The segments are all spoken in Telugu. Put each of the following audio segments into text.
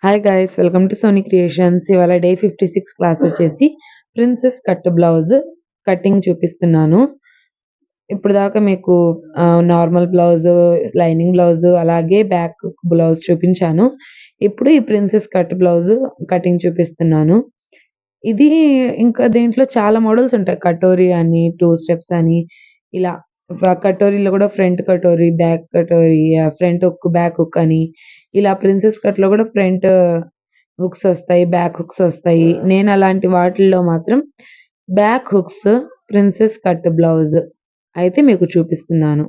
Hi guys, welcome to Sony Creations. ఇవాళ డే 56 క్లాస్ వచ్చేసి ప్రిన్సెస్ కట్ బ్లౌజ్ కటింగ్ చూపిస్తున్నాను. ఇప్పుడు దాకా మీకు నార్మల్ బ్లౌజ్, లైనింగ్ బ్లౌజ్, అలాగే బ్యాక్ బ్లౌజ్ చూపించాను. ఇప్పుడు ఈ ప్రిన్సెస్ కట్ బ్లౌజ్ కటింగ్ చూపిస్తున్నాను. ఇది ఇంకా దీంట్లో చాలా మోడల్స్ ఉంటాయి. కటోరీ అని, 2 స్టెప్స్ అని ఇలా. కటోరీలో కూడా front katori, back katori, front hook, back hook అని ఇలా ప్రిన్సెస్ కట్‌లో కూడా ఫ్రంట్ హుక్స్ ఒస్తాయి. బ్యాక్ హుక్స్ ఒస్తాయి. నేను అలాంటి వాటిల్లో మాత్రం back hooks princess cut blouse అయితే మీకు చూపిస్తున్నాను.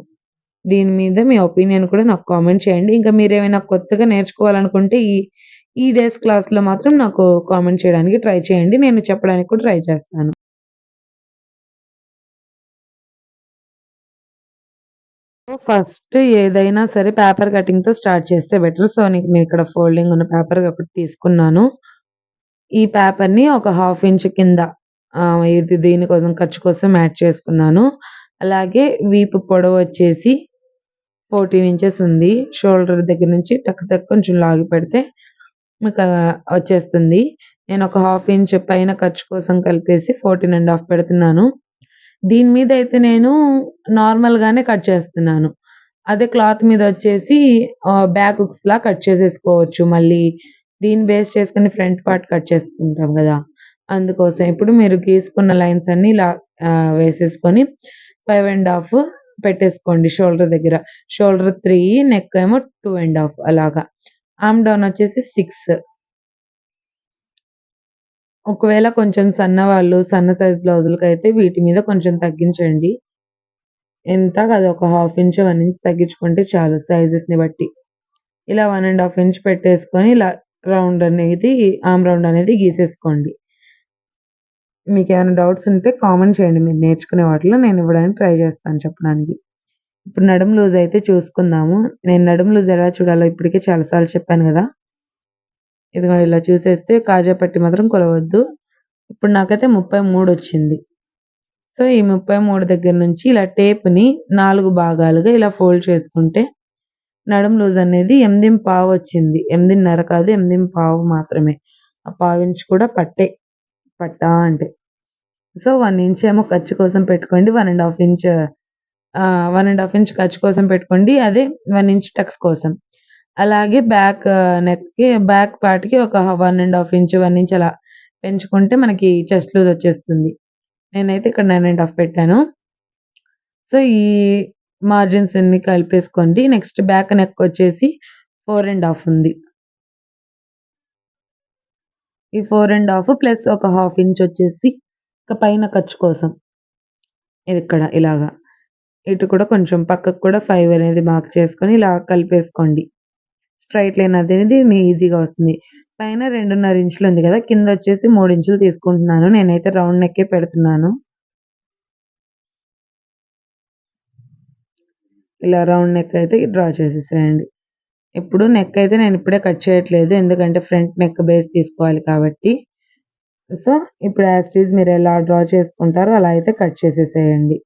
దీని మీద మీ ఒపీనియన్ కూడా నాకు కామెంట్ చేయండి. ఇంకా మీరేమైనా కొత్తగా నేర్చుకోవాలనుకుంటే ఈ డేస్ క్లాస్‌లో మాత్రం నాకు కామెంట్ చేయడానికి ట్రై చేయండి. నేను చెప్పడానికి కూడా ట్రై చేస్తాను. ఫస్ట్ ఏదైనా సరే పేపర్ కటింగ్‌తో స్టార్ట్ చేస్తే బెటర్. సో, నేను ఇక్కడ ఫోల్డింగ్ ఉన్న పేపర్ ఒకటి తీసుకున్నాను. ఈ పేపర్‌ని ఒక హాఫ్ ఇంచ్ కింద ఇది దీనికోసం ఖర్చు కోసం యాడ్ చేసుకున్నాను. అలాగే వీపు పొడవొచ్చేసి 14 ఇంచెస్ ఉంది. షోల్డర్ దగ్గర నుంచి టక్ టక్ కొంచెం లాగి పెడితే మీకు వచ్చేస్తుంది. నేను ఒక హాఫ్ ఇంచ్ పైన ఖర్చు కోసం కలిపేసి 14 ½ పెడుతున్నాను. దీని మీదయితే నేను నార్మల్‌గానే కట్ చేస్తున్నాను. అదే క్లాత్ మీదొచ్చేసి బ్యాక్ హుక్స్‌లా కట్ చేసేసుకోవచ్చు. మళ్ళీ దీన్ని బేస్ చేసుకొని ఫ్రంట్ పార్ట్ కట్ చేసుకుంటాం గదా! అందుకోసం. ఇప్పుడు మీరు గీసుకున్న లైన్స్ అన్నీ ఇలా వేసేసుకొని 5 ½ పెట్టేసుకోండి షోల్డర్ దగ్గర. షోల్డర్ 3, నెక్ ఏమో 2 ½ అలాగా. ఆర్మ్ డౌన్ వచ్చేసి 6. ఒకవేళ కొంచెం సన్నవాళ్ళు, సన్న సైజ్ బ్లౌజులకైతే వీటి మీద కొంచెం తగ్గించండి. ఎంత కాదు, ఒక హాఫ్ ఇంచ్, 1 ఇంచ్ తగ్గించుకుంటే చాలు సైజెస్‌ని బట్టి. ఇలా 1 ½ ఇంచ్ పెట్టేసుకొని ఇలా రౌండ్ అనేది, ఆర్మ్ రౌండ్ అనేది గీసేసుకోండి. మీకేమైనా డౌట్స్ ఉంటే కామెంట్ చేయండి. మీరు నేర్చుకునే వాటిలో నేను ఇవ్వడానికి ట్రై చేస్తాను చెప్పడానికి. ఇప్పుడు నడుము లూజ్ అయితే చూసుకుందాము. నేను నడుము లూజ్ ఎలా చూడాలో ఇప్పటికే చాలా సార్లు చెప్పాను గదా! ఇదిగోండి ఇలా చూసేస్తే కాజా పట్టి మాత్రం కొలవద్దు. ఇప్పుడు నాకైతే 33 వచ్చింది. సో, ఈ 33 దగ్గర నుంచి ఇలా టేప్‌ని 4 భాగాలుగా ఇలా ఫోల్డ్ చేసుకుంటే నడుము లూజ్ అనేది 8:15 వచ్చింది. 8:30 కాదు, 8:15 మాత్రమే. ఆ పావించ్ కూడా పట్టా అంటే. సో, 1 ఇంచ్ ఏమో ఖర్చు కోసం పెట్టుకోండి. 1 ½ ఇంచ్ 1 ½ ఇంచ్ ఖర్చు కోసం పెట్టుకోండి. అదే 1 ఇంచ్ టక్స్ కోసం. అలాగే నెక్‌కి, బ్యాక్ పార్ట్‌కి ఒక 1 ½ ఇంచ్, 1 ఇంచ్ అలా పెంచుకుంటే మనకి చెస్ట్ లూజ్ వచ్చేస్తుంది. నేనైతే ఇక్కడ 9 ½ పెట్టాను. సో, ఈ మార్జిన్స్ అన్నీ కలిపేసుకోండి. నెక్స్ట్ బ్యాక్ నెక్ వచ్చేసి 4 ½ ఉంది. ఈ 4 ½ ప్లస్ ఒక హాఫ్ ఇంచ్ వచ్చేసి ఇక పైన ఖర్చు కోసం. ఇదిక్కడ ఇలాగా. ఇటు కూడా కొంచెం పక్కకు కూడా 5 అనేది మార్క్ చేసుకొని ఇలా కలిపేసుకోండి. స్ట్రెయిట్ లైన్ అనేది ఈజీగా వస్తుంది. పైన 2.5 ఇంచులు ఉంది కదా! కిందొచ్చేసి 3 ఇంచులు తీసుకుంటున్నాను. నేనైతే రౌండ్ నెక్కే పెడుతున్నాను. ఇలా రౌండ్ నెక్ అయితే డ్రా చేసేసేయండి. ఇప్పుడు నెక్ అయితే నేను ఇప్పుడే కట్ చేయట్లేదు. ఎందుకంటే ఫ్రంట్ నెక్ బేస్ తీసుకోవాలి కాబట్టి. సో, ఇప్పుడు యాజ్ ఇట్ ఈజ్ మీరు ఎలా డ్రా చేసుకుంటారో అలా అయితే కట్ చేసేసేయండి.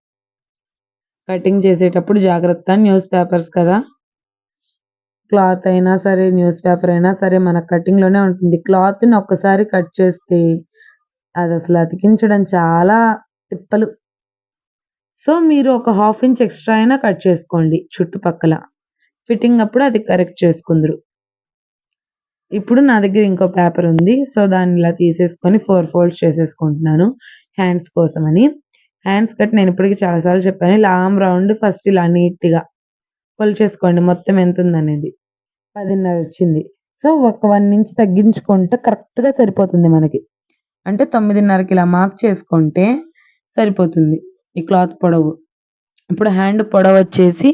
కటింగ్ చేసేటప్పుడు జాగ్రత్త, న్యూస్ పేపర్స్ కదా! క్లాత్ అయినా సరే, న్యూస్ పేపర్ అయినా సరే మన కటింగ్‌లోనే ఉంటుంది. క్లాత్‌ని ఒక్కసారి కట్ చేస్తే అదసలు అతికించడం చాలా తిప్పలు. సో, మీరు ఒక హాఫ్ ఇంచ్ ఎక్స్‌ట్రా అయినా కట్ చేసుకోండి చుట్టుపక్కల. ఫిట్టింగ్ అప్పుడు అది కరెక్ట్ చేసుకుందురు. ఇప్పుడు నా దగ్గర ఇంకో పేపర్ ఉంది. సో, దాన్ని ఇలా తీసేసుకొని 4 ఫోల్డ్స్ చేసేసుకుంటున్నాను హ్యాండ్స్ కోసమని. హ్యాండ్స్ కట్ నేను ఇప్పటికి చాలా సార్లు చెప్పాను. ఇలా ఆర్మ్ రౌండ్ ఫస్ట్ ఇలా నీట్‌గా కొలిచేసుకోండి మొత్తం ఎంతుందనేది. 10.5 వచ్చింది. సో, ఒక 1 ఇంచ్ తగ్గించుకుంటే కరెక్ట్‌గా సరిపోతుంది మనకి. అంటే 9.5కి ఇలా మార్క్ చేసుకుంటే సరిపోతుంది ఈ క్లాత్ పొడవు. ఇప్పుడు హ్యాండ్ పొడవొచ్చేసి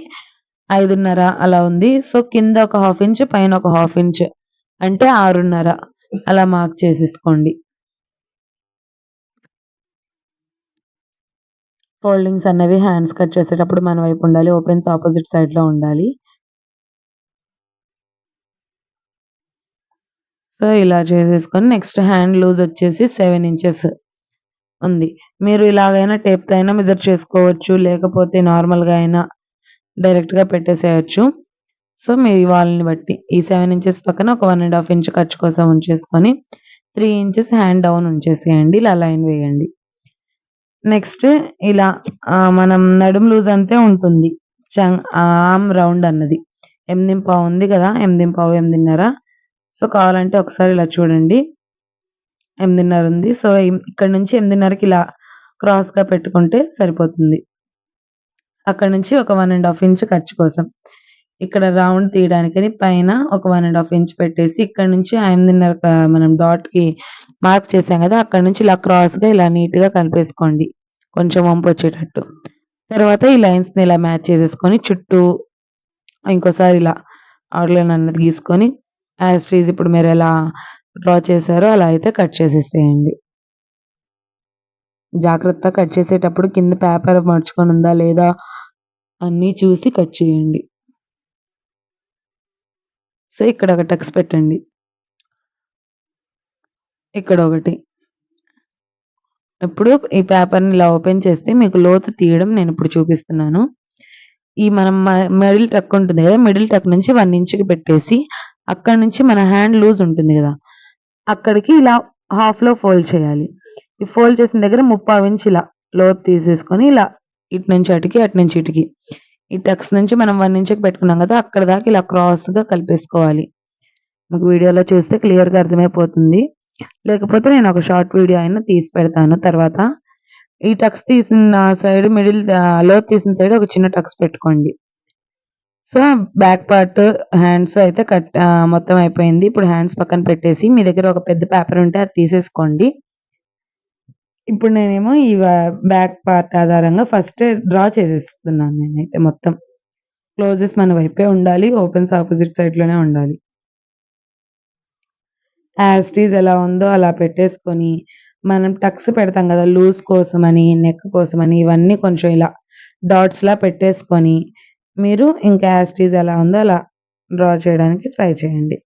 5.5 అలా ఉంది. సో, కింద ఒక హాఫ్ ఇంచ్, పైన ఒక హాఫ్ ఇంచ్ అంటే 6.5 అలా మార్క్ చేసేసుకోండి. ఫోల్డింగ్స్ అన్నవి హ్యాండ్స్ కట్ చేసేటప్పుడు మన వైపు ఉండాలి. ఓపెన్స్ ఆపోజిట్ సైడ్‌లో ఉండాలి. సో, ఇలా చేసేసుకొని నెక్స్ట్ హ్యాండ్ లూజ్ వచ్చేసి 7 ఇంచెస్ ఉంది. మీరు ఇలాగైనా టేప్‌తో అయినా మెజర్ చేసుకోవచ్చు. లేకపోతే నార్మల్‌గా అయినా డైరెక్ట్‌గా పెట్టేసేయొచ్చు. సో, మీ వాళ్ళని బట్టి ఈ 7 ఇంచెస్ పక్కన ఒక 1 ½ ఇంచ్ ఖర్చు కోసం ఉంచేసుకొని 3 ఇంచెస్ హ్యాండ్ డౌన్ ఉంచేసేయండి. ఇలా లైన్ వేయండి. నెక్స్ట్ ఇలా మనం నడుము లూజ్ అంతే ఉంటుంది. ఆర్మ్ రౌండ్ అన్నది. 8:15 ఉంది కదా! 8:15, 8:30. సో, కావాలంటే ఒకసారి ఇలా చూడండి. 8:30 ఉంది. సో, ఇక్కడి నుంచి 8:30కి ఇలా క్రాస్‌గా పెట్టుకుంటే సరిపోతుంది. అక్కడి నుంచి ఒక 1 ½ ఇంచ్ ఖర్చు కోసం. ఇక్కడ రౌండ్ తీయడానికని పైన ఒక 1 ½ ఇంచ్ పెట్టేసి ఇక్కడి నుంచి 8:30 మనం డాట్‌కి మార్క్ చేసాం కదా! అక్కడి నుంచి ఇలా క్రాస్‌గా ఇలా నీట్‌గా కలిపేసుకోండి. కొంచెం వంపొచ్చేటట్టు. తర్వాత ఈ లైన్స్‌ని ఇలా మ్యాచ్ చేసేసుకొని చుట్టూ ఇంకోసారి ఇలా అవుట్‌లైన్ అన్నది గీసుకొని యాజ్ ఇట్ ఈజ్ ఇప్పుడు మీరెలా డ్రా చేసారో అలా అయితే కట్ చేసేసేయండి. జాగ్రత్తగా కట్ చేసేటప్పుడు కింద పేపర్ మడుచుకొనుందా లేదా అన్నీ చూసి కట్ చేయండి. సో, ఇక్కడ ఒక టక్స్ పెట్టండి. ఇక్కడొకటి. ఇప్పుడు ఈ పేపర్‌ని ఇలా ఓపెన్ చేస్తే మీకు లోతు తీయడం నేనిప్పుడు చూపిస్తున్నాను. ఈ మనం మిడిల్ టక్ ఉంటుంది గదా! మిడిల్ టక్ నుంచి 1 ఇంచ్‌కి పెట్టేసి అక్కడి నుంచి మన హ్యాండ్ లూజ్ ఉంటుంది గదా! అక్కడికి ఇలా హాఫ్‌లో ఫోల్డ్ చేయాలి. ఈ ఫోల్డ్ చేసిన దగ్గర 3/4 ఇంచ్ ఇలా లోతు తీసేసుకొని ఇలా ఇటు నుంచి అటుకి, అటు నుంచి ఇటుకి. ఈ టక్స్ నుంచి మనం 1 ఇంచ్‌కి పెట్టుకున్నాం గదా! అక్కడి దాకా ఇలా క్రాస్‌గా కలిపేసుకోవాలి. మీకు వీడియోలో చూస్తే క్లియర్‌గా అర్థమైపోతుంది. లేకపోతే నేను ఒక షార్ట్ వీడియో అయినా తీసి పెడతాను తర్వాత. ఈ టక్స్ తీసిన సైడ్ మిడిల్ లోతు తీసిన సైడ్ ఒక చిన్న టక్స్ పెట్టుకోండి. సో, బ్యాక్ పార్ట్ హ్యాండ్స్ అయితే మొత్తం అయిపోయింది. ఇప్పుడు హ్యాండ్స్ పక్కన పెట్టేసి మీ దగ్గర ఒక పెద్ద పేపర్ ఉంటే అది తీసేసుకోండి. ఇప్పుడు నేనేమో ఈ బ్యాక్ పార్ట్ ఆధారంగా ఫస్టే డ్రా చేసేస్తున్నాను నేనైతే మొత్తం. క్లోజెస్ మన వైపే ఉండాలి. ఓపెన్స్ ఆపోజిట్ సైడ్‌లోనే ఉండాలి. యాజ్ ఇట్ ఈజ్ ఎలా ఉందో అలా పెట్టేసుకొని, మనం టక్స్ పెడతాం గదా! లూజ్ కోసమని, నెక్ కోసమని ఇవన్నీ కొంచెం ఇలా డాట్స్‌లా పెట్టేసుకొని, మీరు ఇంకా యాజ్ ఇట్ ఈజ్ ఎలా ఉందో అలా డ్రా చేయడానికి ట్రై చేయండి.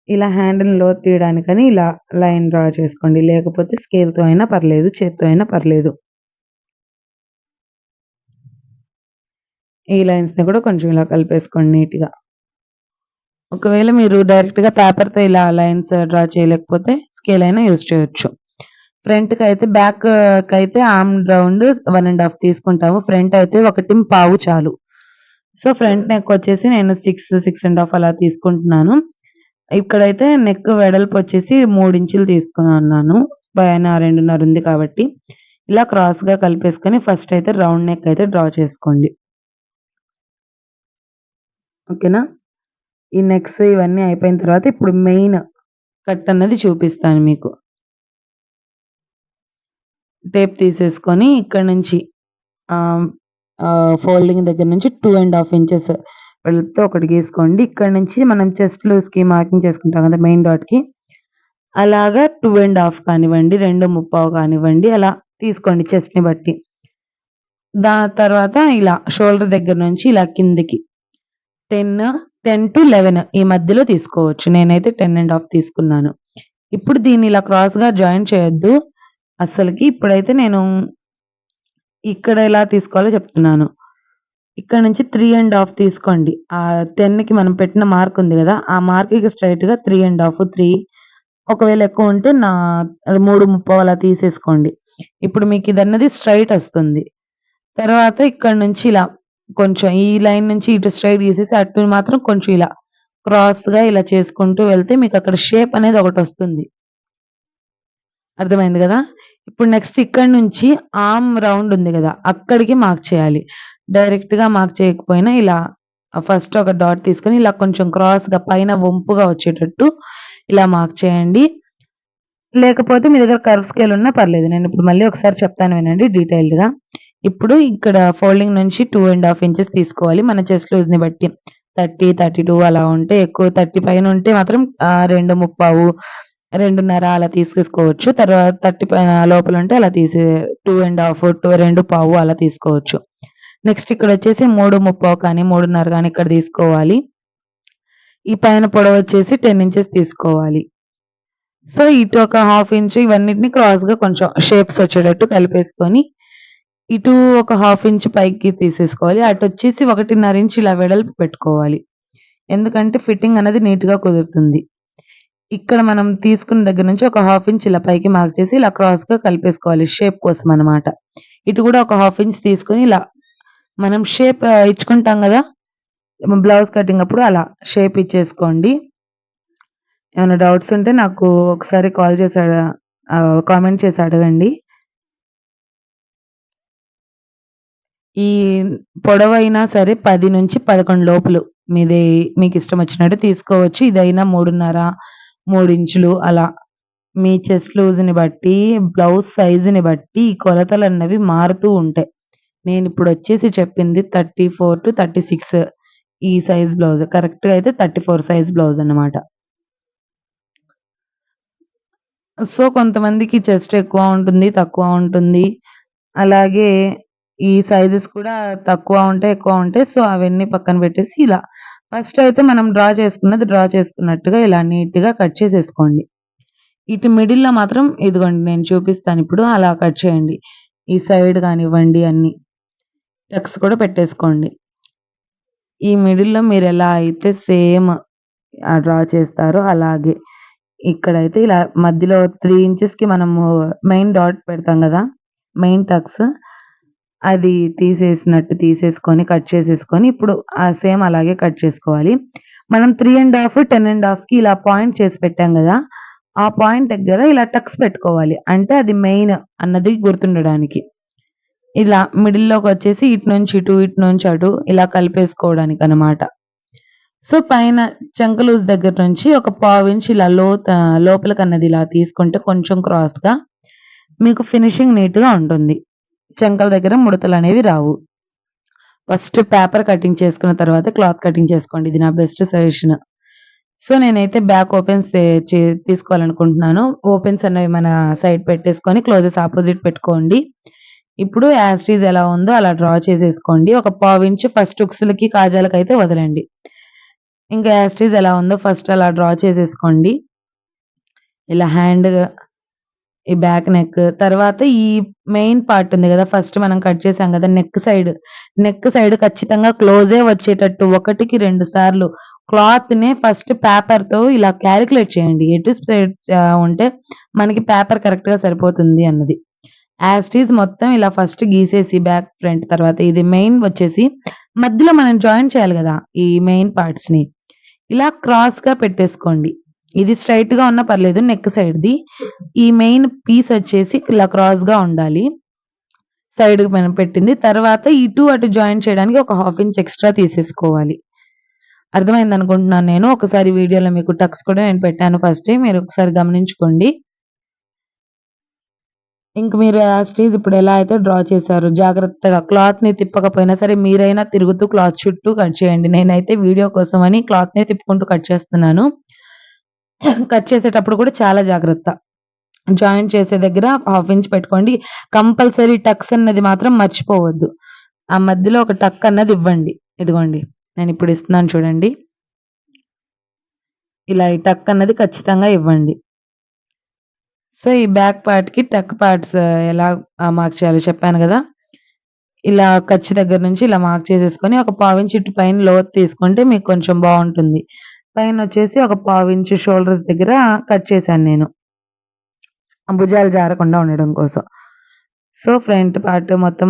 ఇలా హ్యాండిల్‌ని లోతు తీయడానికని ఇలా లైన్ డ్రా చేసుకోండి. లేకపోతే స్కేల్‌తో అయినా పర్లేదు, చేత్తో అయినా పర్లేదు. ఈ లైన్స్‌ని కూడా కొంచెం ఇలా కలిపేసుకోండి నీట్‌గా. ఒకవేళ మీరు డైరెక్ట్‌గా పేపర్‌తో ఇలా లైన్స్ డ్రా చేయలేకపోతే స్కేల్ అయినా యూజ్ చేయొచ్చు. ఫ్రంట్‌కైతే బ్యాక్‌కైతే ఆర్మ్ రౌండ్ 1 ½ తీసుకుంటాము. ఫ్రంట్ అయితే 1.15 చాలు. సో, ఫ్రంట్ నెక్ వచ్చేసి నేను 6, 6 ½ అలా తీసుకుంటున్నాను. ఇక్కడైతే నెక్ వెడల్పు వచ్చేసి 3 ఇంచులు తీసుకున్నాను. పైన 2.5 ఉంది కాబట్టి. ఇలా క్రాస్‌గా కలిపేసుకొని ఫస్ట్ అయితే రౌండ్ నెక్ అయితే డ్రా చేసుకోండి. ఓకేనా? ఈ నెక్స్ ఇవన్నీ అయిపోయిన తర్వాత ఇప్పుడు మెయిన్ కట్ అన్నది చూపిస్తాను మీకు. టేప్ తీసేసుకొని ఇక్కడి నుంచి ఆహ్, ఫోల్డింగ్ దగ్గర నుంచి 2 ½ ఇంచెస్ వెడల్పుతో ఒకటి గీసుకోండి. ఇక్కడి నుంచి మనం చెస్ట్ లూజ్‌కి మార్కింగ్ చేసుకుంటాం కదా! మెయిన్ డాట్‌కి. అలాగా 2 ½ కానివ్వండి, 2:15 కానివ్వండి అలా తీసుకోండి చెస్ట్‌ని బట్టి. తర్వాత ఇలా షోల్డర్ దగ్గర నుంచి ఇలా కిందకి 10-11 ఈ మధ్యలో తీసుకోవచ్చు. నేనైతే 10 ½ తీసుకున్నాను. ఇప్పుడు దీన్ని ఇలా క్రాస్‌గా జాయిన్ చేయొద్దు అస్సలకి. ఇప్పుడైతే నేను ఇక్కడ ఎలా తీసుకోవాలో చెప్తున్నాను. ఇక్కడ నుంచి 3 ½ తీసుకోండి. 10కి మనం పెట్టిన మార్క్ ఉంది గదా! ఆ మార్క్‌కి స్ట్రెయిట్‌గా 3 ½ 3 ఒకవేళ ఎక్కువ ఉంటే 3:15 అలా తీసేసుకోండి. ఇప్పుడు మీకు ఇదన్నది స్ట్రెయిట్ ఒస్తుంది. తర్వాత ఇక్కడ నుంచి ఇలా కొంచెం ఈ లైన్ నుంచి ఇటు స్ట్రెయిట్ గీసేసి అటు మాత్రం కొంచెం ఇలా క్రాస్‌గా ఇలా చేసుకుంటూ వెళ్తే మీకక్కడ షేప్ అనేది ఒకటొస్తుంది. అర్థమైంది గదా! ఇప్పుడు నెక్స్ట్ ఇక్కడి నుంచి ఆర్మ్ రౌండ్ ఉంది గదా! అక్కడికి మార్క్ చేయాలి. డైరెక్ట్‌గా మార్క్ చేయకపోయినా ఇలా ఫస్ట్ ఒక డాట్ తీసుకొని ఇలా కొంచెం క్రాస్‌గా పైన వంపుగా వచ్చేటట్టు ఇలా మార్క్ చేయండి. లేకపోతే మీ దగ్గర కర్వ్ స్కేల్ ఉన్నా పర్లేదు. నేనిప్పుడు మళ్ళీ ఒకసారి చెప్తాను వినండి డీటెయిల్డ్‌గా. ఇప్పుడు ఇక్కడ ఫోల్డింగ్ నుంచి 2 ½ ఇంచెస్ తీసుకోవాలి. మన చెస్ట్ లూజ్‌ని బట్టి. 30, 32 అలా ఉంటే ఎక్కువ 30 పైన ఉంటే మాత్రం 2:15, 2:30 అలా తీసేసుకోవచ్చు. తర్వాత 30 లోపల ఉంటే అలా 2 2:15 అలా తీసుకోవచ్చు. నెక్స్ట్ ఇక్కడొచ్చేసి 3:15 కానీ, 3:30 కానీ ఇక్కడ తీసుకోవాలి. ఈ పైన పొడవొచ్చేసి 10 ఇంచెస్ తీసుకోవాలి. సో, ఇటు ఒక ½ ఇంచ్ ఇవన్నిటిని క్రాస్‌గా కొంచెం షేప్స్ వచ్చేటట్టు కలిపేసుకొని ఇటు ఒక హాఫ్ ఇంచ్ పైకి తీసేసుకోవాలి. అటొచ్చేసి 1.5 ఇంచ్ ఇలా వెడల్పు పెట్టుకోవాలి. ఎందుకంటే ఫిట్టింగ్ అనేది నీట్‌గా కుదురుతుంది. ఇక్కడ మనం తీసుకున్న దగ్గర నుంచి ఒక హాఫ్ ఇంచ్ ఇలా పైకి మార్క్ చేసి ఇలా క్రాస్‌గా కలిపేసుకోవాలి షేప్ కోసం అన్నమాట. ఇటు కూడా ఒక హాఫ్ ఇంచ్ తీసుకొని ఇలా మనం షేప్ ఇచ్చుకుంటాం గదా! బ్లౌజ్ కటింగ్ అప్పుడు అలా షేప్ ఇచ్చేసుకోండి. ఏమైనా డౌట్స్ ఉంటే నాకు ఒకసారి కాల్ చేసి కామెంట్ చేసి అడగండి. ఈ పొడవైనా సరే 10-11 లోపులు మీకిష్టం వచ్చినట్టు తీసుకోవచ్చు. ఇదైనా 3:30, 3 ఇంచులు అలా మీ చెస్ట్ లూజ్‌ని బట్టి, బ్లౌజ్ సైజ్‌ని బట్టి ఈ కొలతలన్నవి మారుతూ ఉంటాయి. నేనిప్పుడొచ్చేసి చెప్పింది 34-36 ఈ సైజ్ బ్లౌజ్. కరెక్ట్‌గా అయితే 34 సైజ్ బ్లౌజ్ అన్నమాట. సో, కొంతమందికి చెస్ట్ ఎక్కువ ఉంటుంది, తక్కువ ఉంటుంది. అలాగే ఈ సైజెస్ కూడా తక్కువ ఉంటాయి, ఎక్కువ ఉంటాయి. సో, అవన్నీ పక్కన పెట్టేసి ఇలా ఫస్ట్ అయితే మనం డ్రా చేసుకున్నట్టుగా ఇలా నీట్‌గా కట్ చేసేసుకోండి. ఇటు మిడిల్‌లో మాత్రం ఇదిగోండి నేను చూపిస్తానిప్పుడు అలా కట్ చేయండి. ఈ సైడ్ గానివ్వండి అన్నీ. టక్స్ కూడా పెట్టేసుకోండి. ఈ మిడిల్‌లో మీరెలా అయితే సేమ్ డ్రా చేస్తారో అలాగే ఇక్కడైతే ఇలా మధ్యలో 3 ఇంచెస్‌కి మనము మెయిన్ డాట్ పెడతాం గదా! మెయిన్ టక్స్ అది తీసేసుకొని కట్ చేసేసుకొని ఇప్పుడు సేమ్ అలాగే కట్ చేసుకోవాలి. మనం 3 ½ 10 ఇలా పాయింట్ చేసి పెట్టాం గదా! ఆ పాయింట్ దగ్గర ఇలా టక్స్ పెట్టుకోవాలి. అంటే అది మెయిన్ అన్నది గుర్తుండడానికి. ఇలా మిడిల్‌లోకొచ్చేసి ఇటు నుంచి ఇటు, ఇటు నుంచి అటు ఇలా కలిపేసుకోవడానికనమాట. సో, పైన చంక లూజ్ దగ్గర నుంచి ఒక పావించ్ ఇలా లోపలికన్నది ఇలా తీసుకుంటే కొంచెం క్రాస్‌గా మీకు ఫినిషింగ్ నీట్‌గా ఉంటుంది. చంకల దగ్గర ముడతలనేవి రావు. ఫస్ట్ పేపర్ కటింగ్ చేసుకున్న తర్వాత క్లాత్ కటింగ్ చేసుకోండి. ఇది నా బెస్ట్ సజెషన్. సో, నేనైతే బ్యాక్ ఓపెన్స్ తీసుకోవాలనుకుంటున్నాను. ఓపెన్స్ అనేవి మన సైడ్ పెట్టేసుకొని క్లోజెస్ అపోజిట్ పెట్టుకోండి. ఇప్పుడు యాజ్ ఇట్ ఈజ్ ఎలా ఉందో అలా డ్రా చేసేసుకోండి. ఒక పావించ్ ఫస్ట్ హుక్స్‌లకి, కాజాలకైతే వదలండి. ఇంకా యాజ్ ఇట్ ఈజ్ ఎలా ఉందో ఫస్ట్ అలా డ్రా చేసేసుకోండి. ఇలా హ్యాండ్, ఈ బ్యాక్ నెక్, తర్వాత ఈ మెయిన్ పార్ట్ ఉంది గదా! ఫస్ట్ మనం కట్ చేసాం గదా! నెక్ సైడ్ ఖచ్చితంగా క్లోజే వచ్చేటట్టు 1కి 2 సార్లు క్లాత్‌ని ఫస్ట్ పేపర్‌తో ఇలా కాలిక్యులేట్ చేయండి. ఎటు సైడ్ ఉంటే మనకి పేపర్ కరెక్ట్‌గా సరిపోతుంది అన్నది. యాజ్ ఇట్ ఈజ్ మొత్తం ఇలా ఫస్ట్ గీసేసి బ్యాక్, ఫ్రంట్ తర్వాత ఇది మెయిన్ వచ్చేసి మధ్యలో మనం జాయిన్ చేయాలి గదా! ఈ మెయిన్ పార్ట్స్‌ని. ఇలా క్రాస్‌గా పెట్టేసుకోండి. ఇది స్ట్రెయిట్‌గా ఉన్నా పర్లేదు నెక్ సైడ్‌ది. ఈ మెయిన్ పీస్ వచ్చేసి ఇలా క్రాస్‌గా ఉండాలి. సైడ్‌కి మనం పెట్టింది. తర్వాత ఇటు, అటు జాయిన్ చేయడానికి ఒక హాఫ్ ఇంచ్ ఎక్స్‌ట్రా తీసేసుకోవాలి. అర్థమైందనుకుంటున్నాను నేను. ఒకసారి వీడియోలో మీకు టక్స్ కూడా నేను పెట్టాను ఫస్టే. మీరు ఒకసారి గమనించుకోండి. ఇంక మీరు యాజ్ ఇట్ ఈజ్ ఇప్పుడు ఎలా అయితే డ్రా చేశారో జాగ్రత్తగా క్లాత్‌ని తిప్పకపోయినా సరే మీరైనా తిరుగుతూ క్లాత్ చుట్టూ కట్ చేయండి. నేనైతే వీడియో కోసమని క్లాత్‌నే తిప్పుకుంటూ కట్ చేస్తున్నాను. కట్ చేసేటప్పుడు కూడా చాలా జాగ్రత్త. జాయింట్ చేసే దగ్గర హాఫ్ ఇంచ్ పెట్టుకోండి. కంపల్సరీ టక్స్ అన్నది మాత్రం మర్చిపోవద్దు. ఆ మధ్యలో ఒక టక్ అన్నది ఇవ్వండి. ఇదిగోండి. నేనిప్పుడు ఇస్తున్నాను చూడండి. ఇలా ఈ టక్ అన్నది ఖచ్చితంగా ఇవ్వండి. సో, ఈ బ్యాక్ పార్ట్‌కి టక్ పార్ట్స్ ఎలా మార్క్ చేయాలో చెప్పాను గదా! ఇలా ఖర్చు దగ్గర నుంచి ఇలా మార్క్ చేసేసుకొని ఒక పావించి ఇటు పైన లోతు తీసుకుంటే మీకు కొంచెం బావుంటుంది. పైనొచ్చేసి ఒక పావించి షోల్డర్స్ దగ్గర కట్ చేశాను నేను. ఆ భుజాలు జారకుండా ఉండడం కోసం. సో, ఫ్రంట్ పార్ట్ మొత్తం